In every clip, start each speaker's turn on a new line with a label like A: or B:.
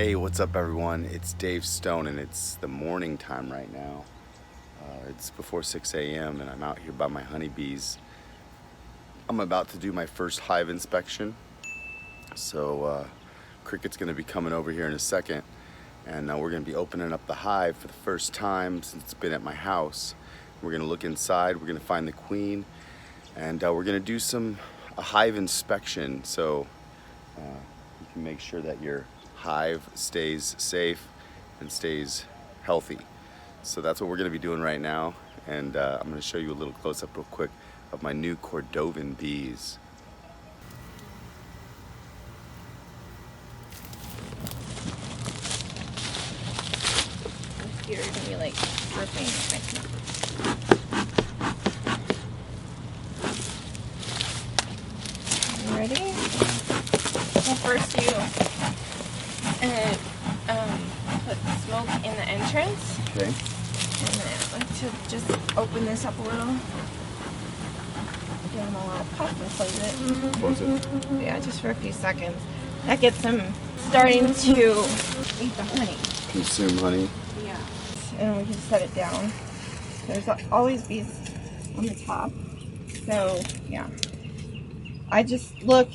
A: Hey, what's up everyone? It's Dave Stone and it's the morning time right now. It's before 6 a.m. and I'm out here by my honeybees. I'm about to do my first hive inspection. So Cricket's gonna be coming over here in a second, and we're gonna be opening up the hive for the first time since it's been at my house. We're gonna look inside, we're gonna find the queen, and we're gonna do a hive inspection so you can make sure that your hive stays safe and stays healthy. So that's what we're going to be doing right now, and I'm going to show you a little close-up real quick of my new Cordovan bees.
B: You're going to be like ripping. Ready? Well, first you put smoke in the entrance.
A: Okay.
B: And then I like to just open this up a little. Give them a little puff and close it.
A: Close it.
B: Yeah, just for a few seconds. That gets them starting to eat the honey.
A: Consume honey.
B: Yeah. And we can set it down. There's always bees on the top. So, yeah. I just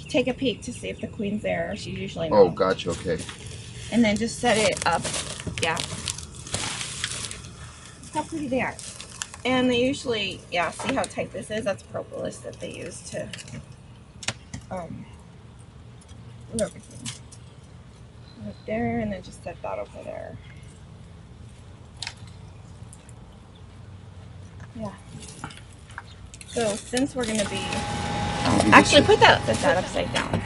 B: take a peek to see if the queen's there. She's usually not.
A: Oh, gotcha, okay.
B: And then just set it up. Yeah. How pretty they are. And they usually, yeah, see how tight this is? That's propolis that they use to do everything. Right there, and then just set that over there. Yeah. So since we're gonna be actually put that upside down.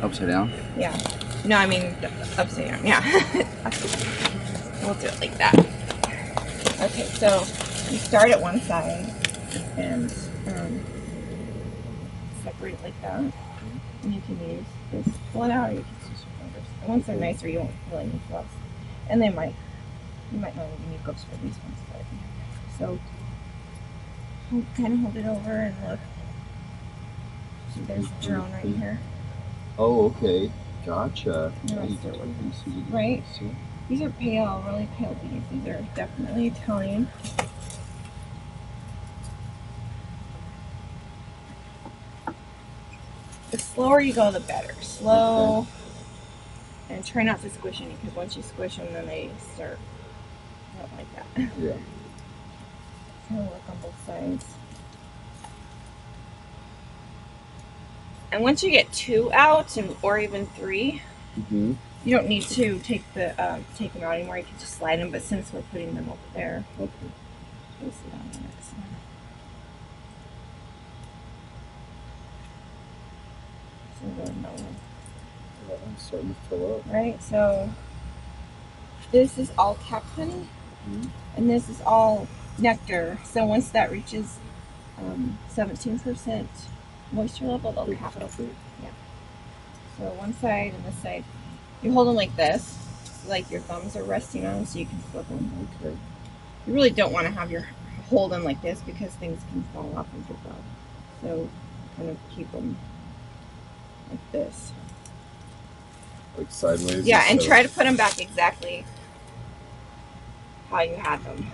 A: Upside down?
B: Yeah. No, I mean upside down. Yeah. We'll do it like that. Okay, so you start at one side and separate it like that. And you can use this, pull it out, or you can use your fingers. And once they're nicer, you won't really need gloves. And you might not even need gloves for these ones. But so kind of hold it over and look. So there's a drone right here.
A: Oh, okay. Gotcha.
B: Right? These are pale, really pale bees. These are definitely Italian. The slower you go, the better. Slow. Okay. And try not to squish any, because once you squish them, then they start not like that.
A: Yeah.
B: So work on both sides. And once you get 2 out, or even 3, you don't need to take them out anymore. You can just slide them. But since we're putting them over there, we'll place it on the next one. So
A: That one's starting to fill up.
B: right. So this is all capped honey, and this is all nectar. So once that reaches 17% moisture level, they'll cap it. Yeah. So one side and this side, you hold them like this, like your thumbs are resting on them, so you can flip them.
A: Okay.
B: You really don't want to have your hold them like this because things can fall off and drip out. So kind of keep them like this.
A: Like sideways?
B: Yeah, and try to put them back exactly how you had them.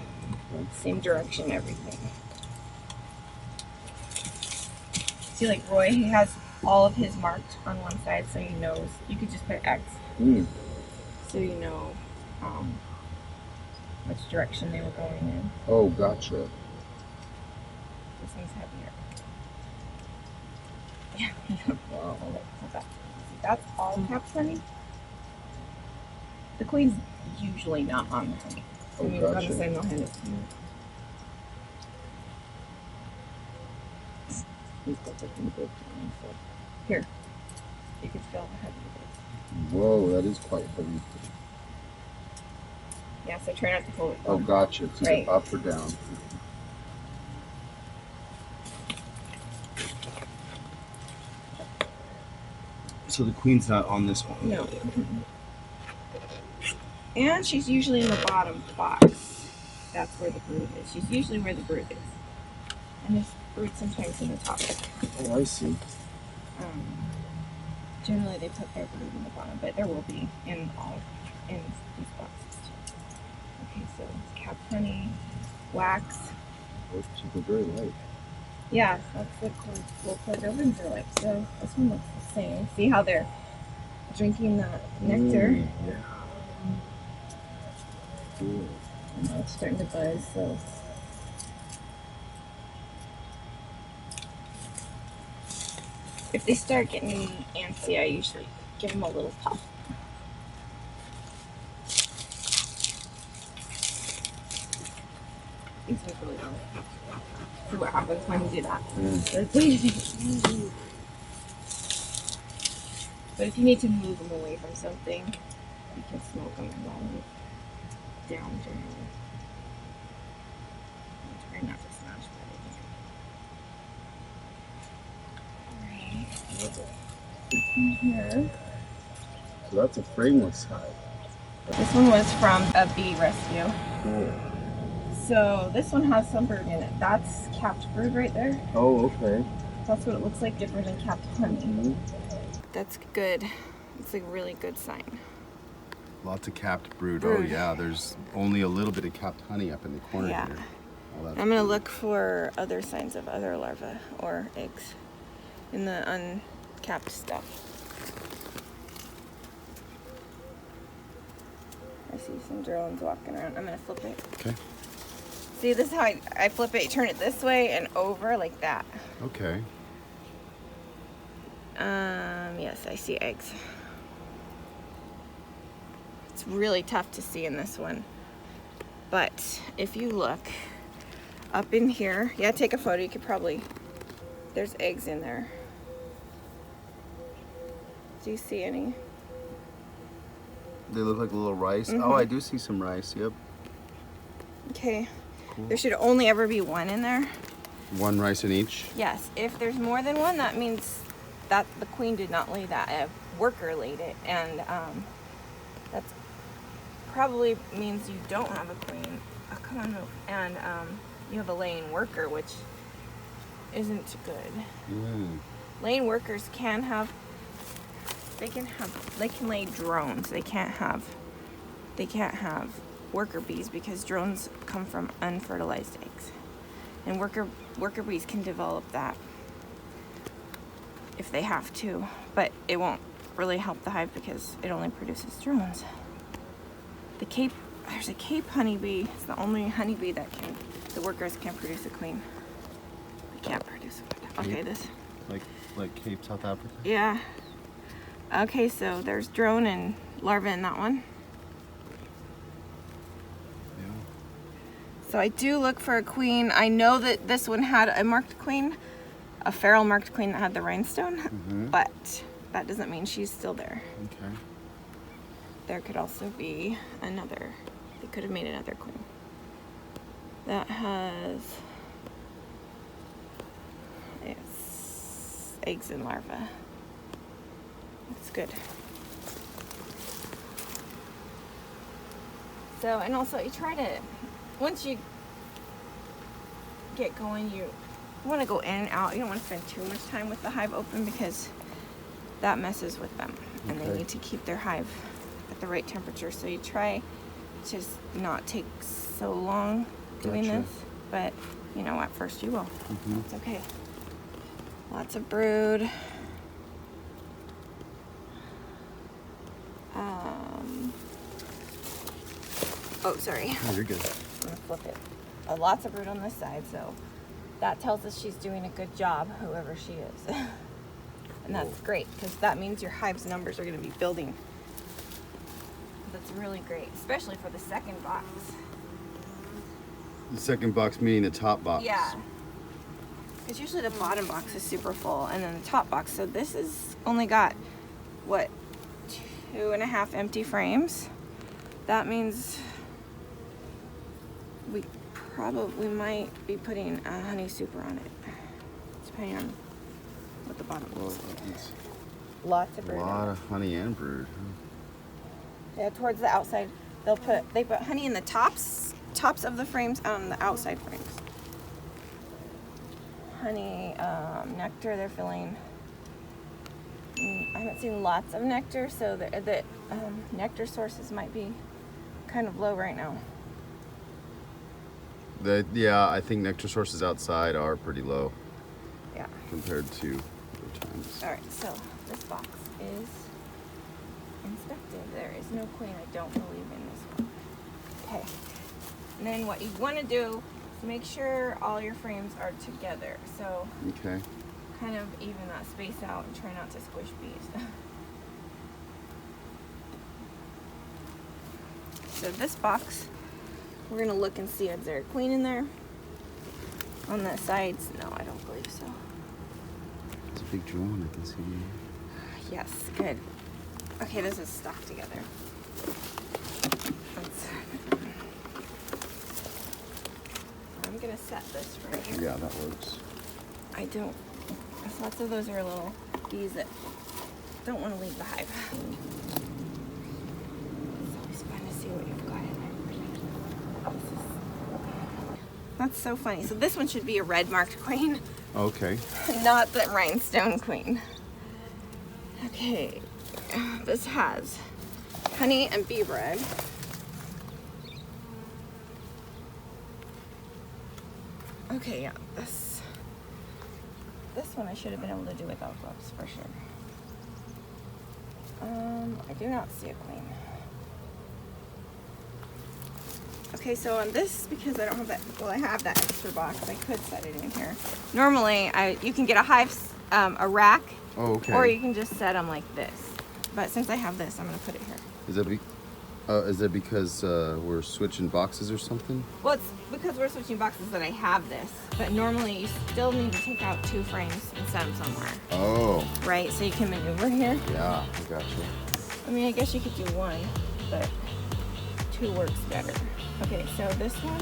A: Okay.
B: Same direction, everything. See, like Roy, he has all of his marked on one side, so he knows. You could just put X, so you know which direction they were going in.
A: Oh, gotcha.
B: This one's heavier. Yeah.
A: Wow.
B: Hold that. That's all capped honey. The queen's usually not on the honey. So
A: Oh, gotcha.
B: I'm gonna say no hand it to you. Here, you can feel how heavy it is.
A: Whoa, that is quite heavy.
B: Yeah, so try not to hold it.
A: Oh, gotcha. It's either up or down. So the queen's not on this one?
B: No. And she's usually in the bottom box. That's where the brood is. She's usually where the brood is. And there's brood sometimes in the top.
A: Oh, I see.
B: Generally, they put their brood in the bottom, but there will be in these boxes too. Okay, so capped honey, wax.
A: Those two are very light.
B: Yeah, that's what Cordovans are like. So this one looks the same. See how they're drinking the nectar?
A: Yeah. Cool.
B: And now it's starting to buzz. So if they start getting antsy, I usually give them a little puff. These ones really don't. See what happens when you do that. But if you need to move them away from something, you can smoke them and roll them down generally. Try not to smash that. Alright. Here.
A: So that's a frameless hive.
B: This one was from a bee rescue.
A: Cool.
B: So this one has some brood in it. That's capped brood right there.
A: Oh, okay.
B: That's what it looks like, different than capped honey.
A: Mm-hmm.
B: That's good. It's a really good sign.
A: Lots of capped brood. Oh yeah, there's only a little bit of capped honey up in the corner here. Oh,
B: I'm gonna look for other signs of other larvae or eggs in the uncapped stuff. I see some drones walking around. I'm gonna flip it.
A: Okay.
B: See, this is how I flip it. You turn it this way and over like that.
A: Okay.
B: Yes, I see eggs. It's really tough to see in this one. But if you look up in here, yeah, take a photo. You could probably, there's eggs in there. Do you see any?
A: They look like little rice.
B: Mm-hmm.
A: Oh, I do see some rice. Yep.
B: Okay.
A: Cool.
B: There should only ever be one in there.
A: One rice in each?
B: Yes. If there's more than one, that means that the queen did not lay that. A worker laid it. And that probably means you don't have a queen. Oh, come on, move. And you have a laying worker, which isn't good. Laying workers can have, they can lay drones. They can't have worker bees because drones come from unfertilized eggs. And worker bees can develop that if they have to, but it won't really help the hive because it only produces drones. There's a Cape honeybee. It's the only honeybee that the workers can produce a queen. They can't produce a queen. Okay, this.
A: Like Cape South Africa?
B: Yeah. Okay, so there's drone and larvae in that one.
A: Yeah.
B: So I do look for a queen. I know that this one had a marked queen, a feral marked queen that had the rhinestone, but that doesn't mean she's still there.
A: Okay.
B: There could also be another. They could have made another queen. That has eggs and larvae. It's good. So, and also you try to, once you get going, you want to go in and out. You don't want to spend too much time with the hive open because that messes with them. And they need to keep their hive at the right temperature. So you try to not take so long doing this, but you know, at first you will. It's okay. Lots of brood. Oh, sorry.
A: Oh, you're good.
B: I'm gonna flip it. Lots of brood on this side, so that tells us she's doing a good job, whoever she is. And that's great, because that means your hive's numbers are gonna be building. That's really great, especially for the second box.
A: The second box meaning the top box.
B: Yeah. Because usually the bottom box is super full, and then the top box. So this is only got, what, 2.5 empty frames. That means we might be putting a honey super on it, depending on what the bottom looks like. Lots of brood.
A: A lot of honey and brood.
B: Yeah, towards the outside, they put honey in the tops of the frames and on the outside frames. Honey, nectar they're filling. I haven't experiencing lots of nectar, so the nectar sources might be kind of low right now.
A: Yeah, I think nectar sources outside are pretty low.
B: Yeah.
A: Compared to other times.
B: All right, so this box is inspected. There is no queen. I don't believe in this one. Okay. And then what you want to do is make sure all your frames are together. So
A: okay.
B: Kind of even that space out and try not to squish bees. So this box, we're going to look and see if there's a queen in there. On the sides, no, I don't believe so.
A: It's a big drone, I can see.
B: Yes, good. Okay, this is stuck together. I'm gonna set this right here.
A: Yeah, that works.
B: Lots of those are little bees that don't want to leave the hive. It's always fun to see what you've got in there. That's so funny. So this one should be a red marked queen.
A: Okay.
B: Not the rhinestone queen. Okay, this has honey and bee bread. Okay, yeah, this one I should have been able to do without gloves for sure. I do not see a queen. Okay, so on this, because I don't have that, well, I have that extra box, I could set it in here. Normally, you can get a hive, a rack,
A: oh, okay.
B: Or you can just set them like this. But since I have this, I'm gonna put it here.
A: Is that because we're switching boxes or something?
B: Well, it's because we're switching boxes that I have this. But normally, you still need to take out 2 frames and set them somewhere.
A: Oh.
B: Right, so you can maneuver here.
A: Yeah, I gotcha.
B: I mean, I guess you could do 1, but 2 works better. Okay, so this one